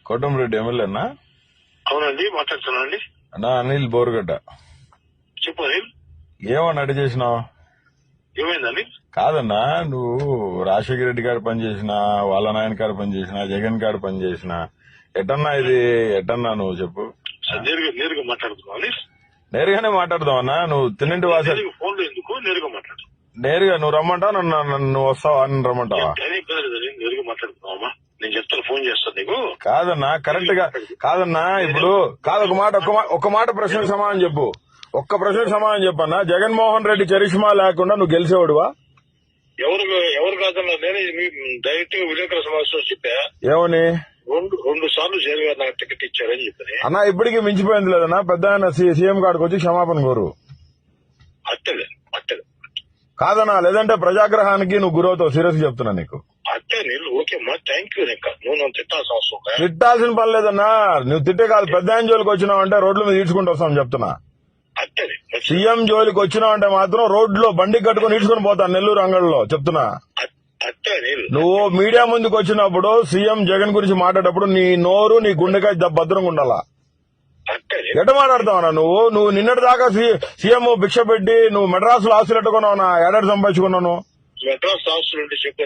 కోటంరెడ్డి ఎమ్మెల్యేనా? అవునండి, మాట్లాడుతున్నానండి. అన్నా అనిల్ బోరుగడ్డ. చెప్పు అనిల్, ఏమన్నా అడి చేసినావు? ఏమైందండి? కాదన్నా, నువ్వు రాజశేఖర రెడ్డి గారు పనిచేసినా, వాళ్ళ నాయన గారు పనిచేసినా, జగన్ గారు పనిచేసినా, ఎటన్నా ఇది ఎటన్నా నువ్వు చెప్పు. నేరుగా మాట్లాడుతున్నావు అనిల్. నేరుగానే మాట్లాడదాం అన్నా. నువ్వు తిన్నింటి వాస ఫోన్ లో ఎందుకు, నేరుగా మాట్లాడు. నేరుగా నువ్వు రమ్మంటావు, నువ్వు వస్తావా? అని రమ్మంటావా? నేరుగా మాట్లాడుతున్నావమ్మా, నేను చెప్తాను, ఫోన్ చేస్తాను నీకు. కాదన్నా, కరెక్ట్ గా కాదన్నా. ఇప్పుడు కాదు, ఒక మాట ప్రశ్నకు సమాధానం చెప్పు. ఒక్క ప్రశ్నకు సమాధానం చెప్పన్నా. జగన్మోహన్ రెడ్డి చరిష్మా లేకుండా నువ్వు గెలిచేవాడువా? ఎవరు కాదన్నా, నేనే డైరెక్ట్ గా విలేకరుల సమావేశంలో చెప్పా. ఏమని? రెండు సార్లు జగన్ గారు నాకు టికెట్ ఇచ్చారని చెప్పని. అన్నా ఇప్పటికీ మించిపోయింది లేదన్నా. పెద్ద ఆయన సీఎం కాడికి వచ్చి క్షమాపణ కోరు. అట్టలే కాదన్నా, లేదంటే ప్రజాగ్రహానికి నువ్వు గురవుతావు. సీరియస్ చెప్తున్నా నీకు. అట్టే నీళ్ళు ఓకే అమ్మా, థ్యాంక్ యూ. ఇంకా నువ్వు నన్ను తిట్టాల్సిన అవసరం లేదు. తిట్టాల్సిన పని లేదన్నా. నువ్వు తిట్టే కాదు, పెద్ద ఆయన జోలికి వచ్చినావు అంటే రోడ్ల మీద ఈడ్చుకుంటూ వస్తాను చెప్తున్నా. అట్టే సీఎం జోలికి వచ్చినావు అంటే మాత్రం రోడ్లో బండి కట్టుకుని ఈడ్చుకుని పోతాను నెల్లూరు అంగళ్ళలో చెప్తున్నా. అట్టే నీళ్ళు నువ్వు మీడియా ముందుకు వచ్చినప్పుడు సీఎం జగన్ గురించి మాట్లాడేటప్పుడు నీ నోరు, నీ గుండెకాయ భద్రంగా ఉండాలా. అట్టే ఎట మాట్లాడతావన్నా నువ్వు నిన్నటి దాకా సీఎం భిక్ష పెట్టి నువ్వు మెడ్రాస్ లో ఆస్తులు ఎట్టుకున్నావు, ఏడాది సంపాదించుకున్నాను. మెడ్రాస్ హాస్టల్ ఉంటే చెప్పాను.